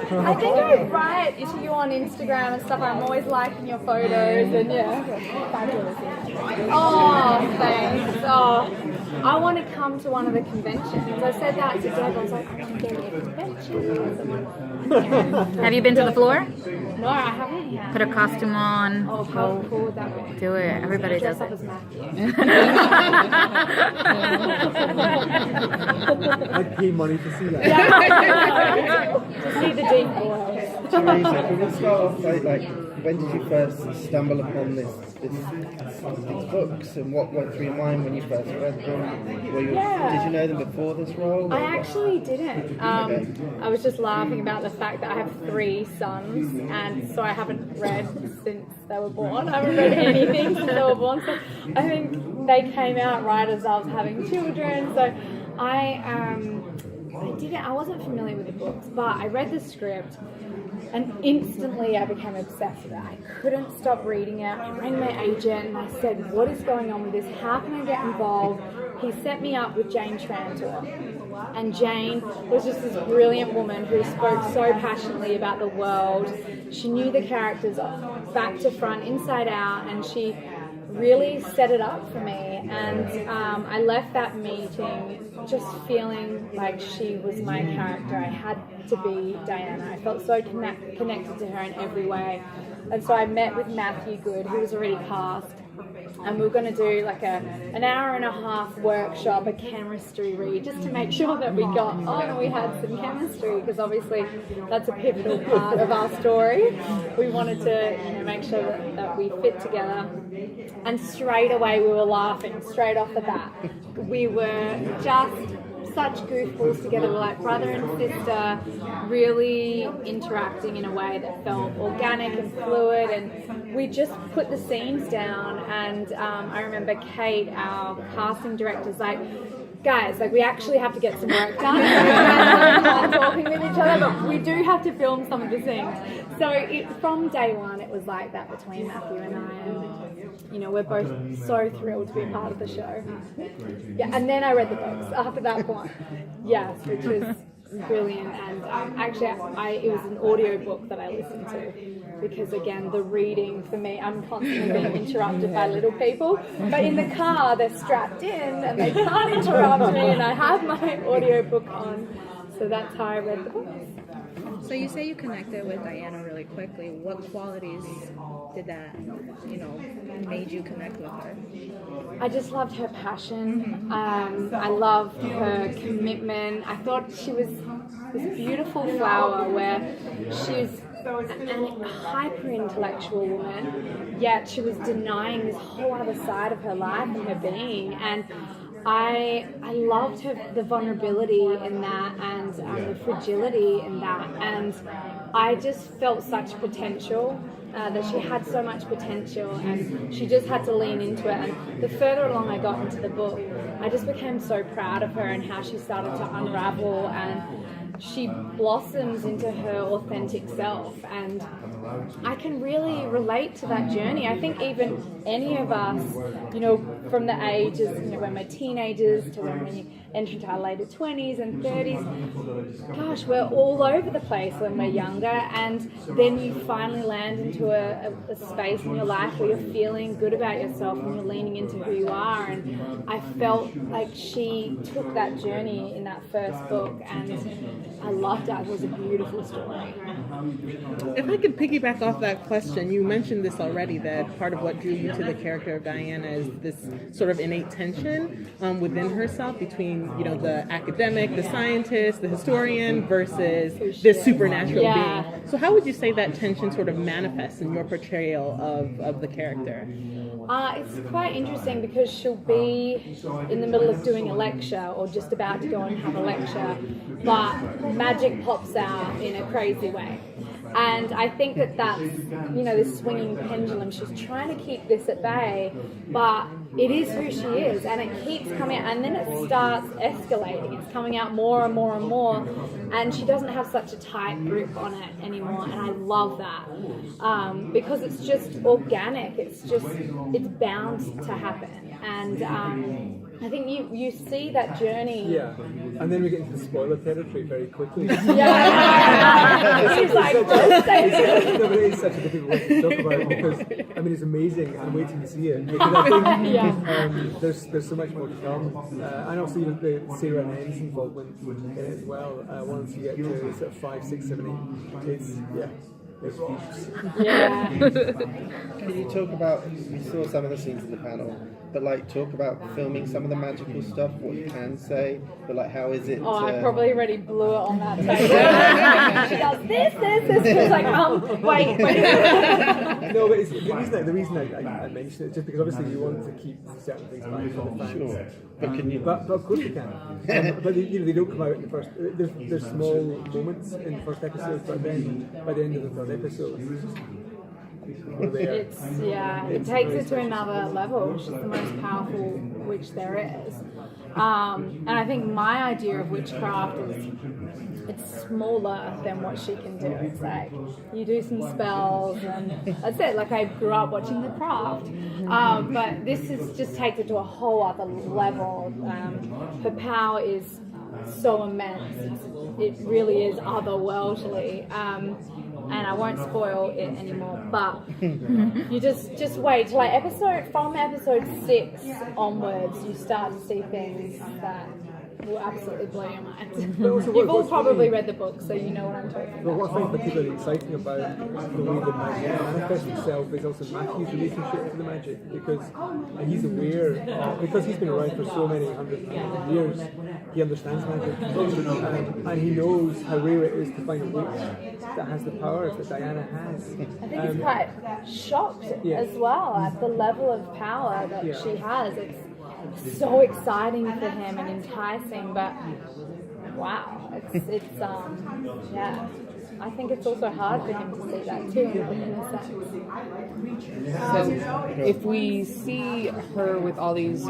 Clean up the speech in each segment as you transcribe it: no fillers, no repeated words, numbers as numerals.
I think I write to you on Instagram and stuff. I'm always liking your photos and Oh, thanks. Oh, I want to come to one of the conventions. I said that to Deb. I was like, I want to go to a convention. Have you been to the floor? No, I haven't yet. Put a costume on. Oh, how cool would that be? Do it. Everybody does Dress it. up as Matthew. I'd pay money to see that. To see the deep voice. Teresa, can we start off like when did you first stumble upon these books, and what went through your mind when you first read them? Did you know them before this role? I actually didn't. I was just laughing about the fact that I have 3 sons, and so I haven't read since they were born. I haven't read anything since they were born. So I think they came out right as I was having children. So I wasn't familiar with the books, but I read the script. And instantly I became obsessed with it. I couldn't stop reading it. I rang my agent and I said, what is going on with this? How can I get involved? He set me up with Jane Trantor. And Jane was just this brilliant woman who spoke so passionately about the world. She knew the characters back to front, inside out, and she really set it up for me. And I left that meeting just feeling like she was my character. I had to be Diana. I felt so connected to her in every way. And so I met with Matthew Good, who was already cast, and we were going to do like an hour and a half workshop, a chemistry read, just to make sure that we got on and we had some chemistry, because obviously that's a pivotal part of our story. We wanted to make sure that we fit together. And straight away we were laughing, straight off the bat. We were just such goofballs together. We're like brother and sister, really interacting in a way that felt organic and fluid, and we just put the scenes down. And I remember Kate, our casting director's like, guys, like we actually have to get some work done. We're talking with each other, but we do have to film some of the scenes. So from day one, it was like that between Matthew and I, and we're both so thrilled to be a part of the show. Yeah, and then I read the books after that point. Yes, which was brilliant. And actually, it was an audio book that I listened to, because again, the reading for me, I'm constantly being interrupted by little people. But in the car, they're strapped in and they can't interrupt me, and I have my audio book on. So that's how I read the books. So you say you connected with Diana really quickly. What qualities did that, made you connect with her? I just loved her passion. I loved her commitment. I thought she was this beautiful flower where she's a hyper-intellectual woman, yet she was denying this whole other side of her life and her being. And I loved the vulnerability in that, and the fragility in that, and I just felt such potential, that she had so much potential, and she just had to lean into it. And the further along I got into the book, I just became so proud of her and how she started to unravel, and she blossoms into her authentic self. And I can really relate to that journey. I think even any of us, from the ages, when we're teenagers to when we enter into our later 20s and 30s, gosh, we're all over the place when we're younger, and then you finally land into a space in your life where you're feeling good about yourself and you're leaning into who you are. And I felt like she took that journey in that first book, and I loved it. It was a beautiful story. If I could piggyback off that question, you mentioned this already, that part of what drew you to the character of Diana is this sort of innate tension within herself between, the academic, the scientist, the historian versus this supernatural being. So how would you say that tension sort of manifests in your portrayal of the character? It's quite interesting, because she'll be in the middle of doing a lecture or just about to go and have a lecture, but magic pops out in a crazy way. And I think that's, this swinging pendulum. She's trying to keep this at bay, but it is who she is, and it keeps coming out, and then it starts escalating. It's coming out more and more and more, and she doesn't have such a tight grip on it anymore, and I love that, because it's just organic. It's bound to happen, and I think you see that journey. Yeah, and then we get into the spoiler territory very quickly. Yeah. He's like, don't say this. No, but it is such a difficult way to talk about it because I mean it's amazing and I'm waiting to see it because I think there's so much more to come and also the Sarah and Ann's involvement in it as well. Once you get to sort of 5, 6, 7, 8, it's Yeah. Can you talk about, we saw some of the scenes in the panel, but like talk about filming some of the magical stuff, what you can say, but like how is it? I probably already blew it on that table. She goes, this. It's like, wait. No, but it's, the reason I mention it is just because obviously you want to keep certain things back from the fans. Sure. But can you? But of course you can. But they don't come out in the first. There's small moments in the first episode, but then by the end of the third episode, it takes it to another level, which is the most powerful witch there is. And I think my idea of witchcraft is it's smaller than what she can do. It's like you do some spells and that's it. Like I grew up watching The Craft, but this just takes it to a whole other level. Her power is so immense. It really is otherworldly. And I won't spoil it anymore, but you just wait till like from episode 6 onwards, you start to see things that will absolutely blow your mind. You've all probably read the book, so you know what I'm talking But about. what I find particularly exciting about the way the magic manifests itself is also Matthew's relationship to the magic, because he's aware, because he's been around for so many hundreds of years, he understands magic, and he knows how rare it is to find a witch that has the powers that Diana has. I think he's quite shocked as well at the level of power that she has. It's so exciting for him and enticing, but wow, it's I think it's also hard for him to see that too, in a sense. So if we see her with all these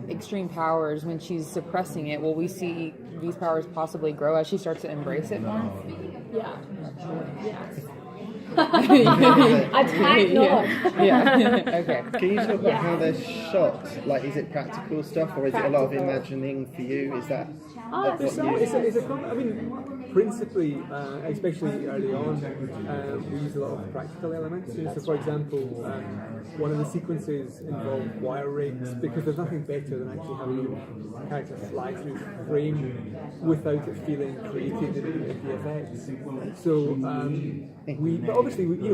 extreme powers when she's suppressing it, will we see these powers possibly grow as she starts to embrace it more? Yeah. Attack Nod. Yeah. Okay. Can you talk about how they're shot? Like, is it practical stuff or is it a lot of imagining for you? Is that I mean, principally, especially early on, we use a lot of practical elements. So, for example, one of the sequences involved wire rigs because there's nothing better than actually having your character fly through frame without it feeling created in VFX. So, but obviously, we do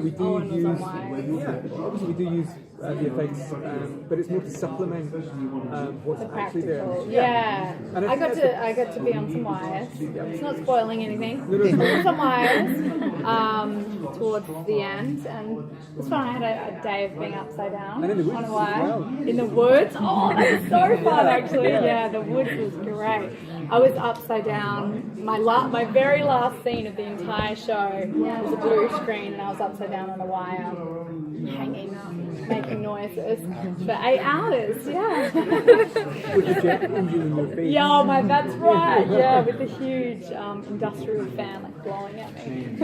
use VFX, but it's more to supplement what's actually there. Yeah. And I got to be on some wires. It's not spoiling anything. Some wires towards the end, and it was fun. I had a day of being upside down And in the woods on a wire. as well. In the woods? Oh, that was so fun actually. Yeah, the woods was great. I was upside down. My very last scene of the entire show was a blue screen, and I was upside down on a wire, hanging up, making noises for 8 hours. Yeah. With the jet engine in your face. Yeah, that's right. Yeah, with the huge industrial fan like blowing at me.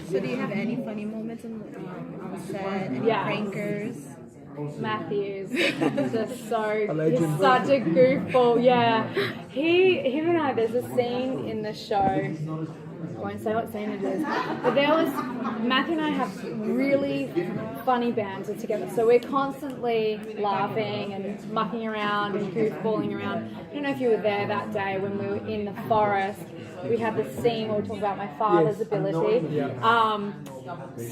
So do you have any funny moments on set? Any Yeah. prankers? Matthews, just so legend. he's such a goofball. Yeah, him and I. There's a scene in the show. I won't say what scene it is, but Matthew and I have really funny banter together. So we're constantly laughing and mucking around and goofballing around. I don't know if you were there that day when we were in the forest. We had the scene where we talked about my father's ability.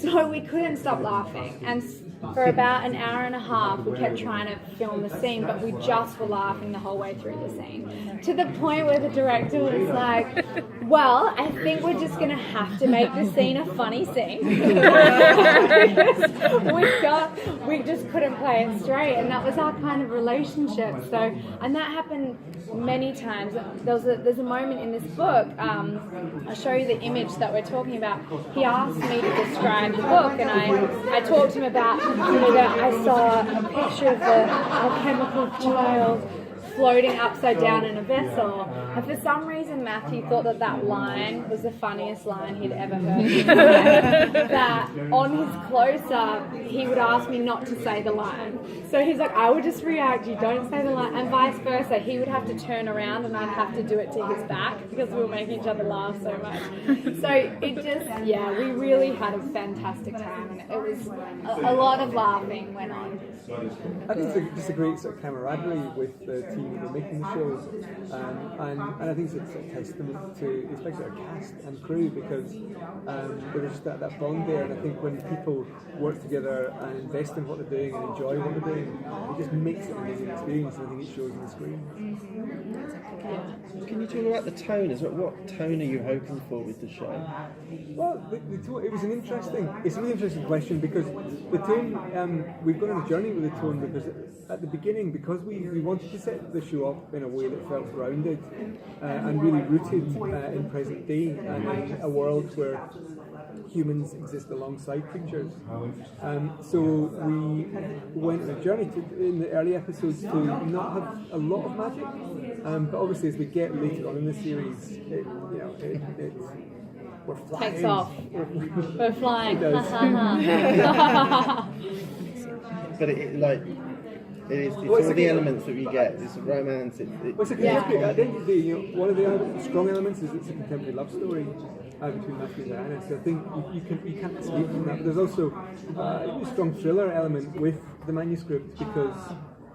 So we couldn't stop laughing, and for about an hour and a half we kept trying to film the scene, but we just were laughing the whole way through the scene, to the point where the director was like, well, I think we're just going to have to make the scene a funny scene. we just couldn't play it straight, and that was our kind of relationship. So, and that happened many times. There's a moment in this book, I'll show you the image that we're talking about. He asked me to describe the book, and I talked to him about, that I saw a picture of a chemical child floating upside down in a vessel. And for some reason, Matthew thought that line was the funniest line he'd ever heard. That on his close-up, he would ask me not to say the line. So he's like, I would just react, you don't say the line, and vice versa. He would have to turn around and I'd have to do it to his back because we were making each other laugh so much. So it just, yeah, we really had a fantastic time, and it was a lot of laughing went on. I think it's just a great sort of camaraderie with the team that were making the show, and I think it's a testament to especially our cast and crew, because there was just that bond there, and I think when people work together and invest in what they're doing and enjoy what they're doing, it just makes it an amazing experience, and I think it shows on the screen. Can you talk about the tone? What tone are you hoping for with the show? Well, it's an really interesting question, because the tone, we've gone on a journey with the tone, because at the beginning, because we wanted to set the show up in a way that felt grounded and really rooted in present day and in a world where humans exist alongside creatures. So we went on a journey in the early episodes to not have a lot of magic, but obviously as we get later on in the series, we're flying. Takes off. We're flying. It does. But it's all the elements that we get. It's a romance. At the end of the day, one of the strong elements is it's a contemporary love story between Matthew and Diana. So I think you can't escape from that. But there's also a strong thriller element with the manuscript, because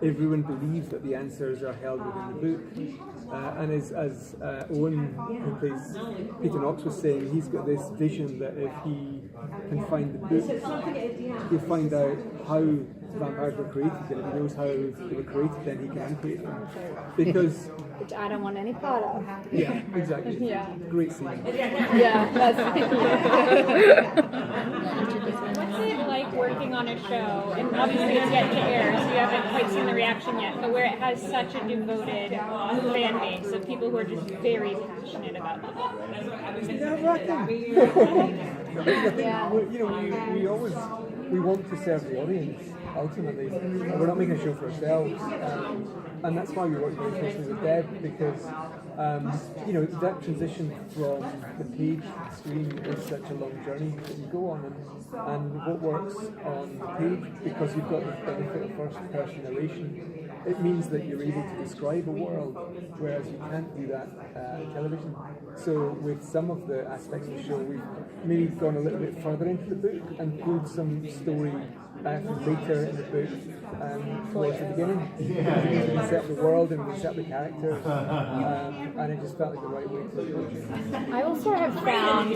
everyone believes that the answers are held within the book. And as Owen, who plays Peter Knox, was saying, he's got this vision that if he can find the book, he'll find out how vampires were created, and if he knows how they were created, then he can uncreate them. Because which I don't want any part of. Yeah, exactly. Yeah. Great scene. Yeah, that's What's it like working on a show, and obviously it's yet to air, so you haven't quite seen the reaction yet, but where it has such a devoted fan base of people who are just very passionate about the book? We want to serve the audience. Ultimately, we're not making a show for ourselves, and that's why we work very closely with Deb, because that transition from the page to the screen is such a long journey that you go on, and what works on the page, because you've got the benefit of first-person narration, it means that you're able to describe a world, whereas you can't do that on television. So with some of the aspects of the show, we've maybe gone a little bit further into the book and pulled some story from later in the book towards the beginning. We set the world and we set the characters, and it just felt like the right way to approach it. I also have found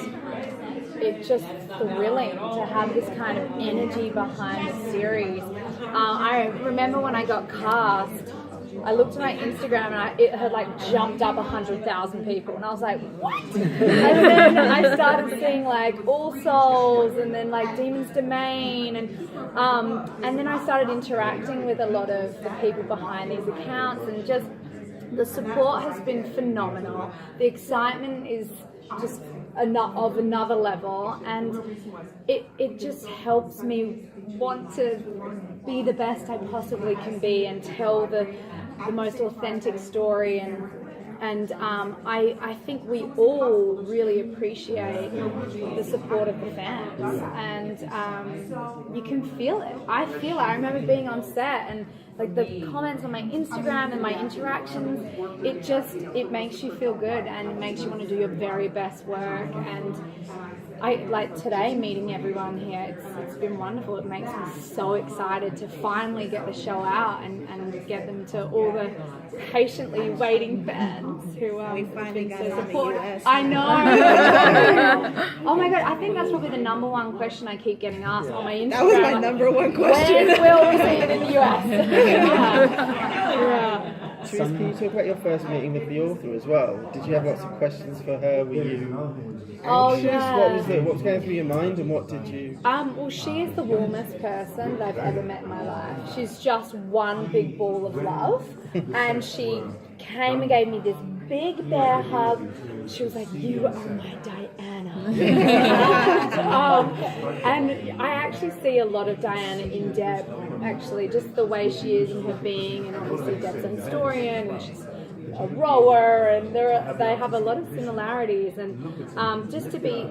it just thrilling to have this kind of energy behind the series. I remember when I got cast, I looked at my Instagram and it had jumped up 100,000 people, and I was like, what? And then I started seeing All Souls, and then Demon's Domain, and then I started interacting with a lot of the people behind these accounts, and just the support has been phenomenal. The excitement is just of another level, and it just helps me want to be the best I possibly can be and tell the most authentic story, and I think we all really appreciate the support of the fans, and you can feel it. I remember being on set, and the comments on my Instagram and my interactions, it makes you feel good, and it makes you want to do your very best work. And I today meeting everyone here, it's been wonderful. It makes me so excited to finally get the show out and get them to all the patiently waiting fans who we finally got it support. in the US. I know. Oh my god, I think that's probably the number one question I keep getting asked on my Instagram. That was my number one question. When will we see it in the US? Yeah. Teresa, can you talk about your first meeting with the author as well? Did you have lots of questions for her? Were you anxious? Yeah. What was going through your mind, and what did you... Well, she is the warmest person that I've ever met in my life. She's just one big ball of love, and she came and gave me this big bear hug. She was like, "You are my Diana." And I actually see a lot of Diana in Deb. actually, just the way she is in her being, and obviously Deb's an historian, and she's a rower, and they have a lot of similarities, and just to be,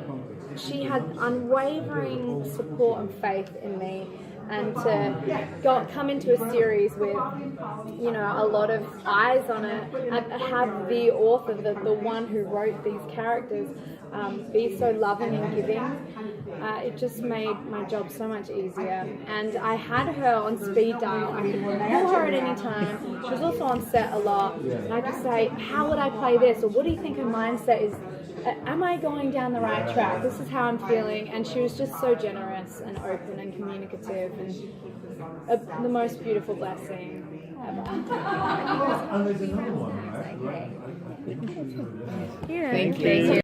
she had unwavering support and faith in me, and to come into a series with, you know, a lot of eyes on it, and have the author, the one who wrote these characters, be so loving and giving. It just made my job so much easier. And I had her on speed dial. I could call her at any time. She was also on set a lot. And I could say, how would I play this? Or what do you think her mindset is? Am I going down the right track? This is how I'm feeling. And she was just so generous and open and communicative, and the most beautiful blessing ever. Thank you.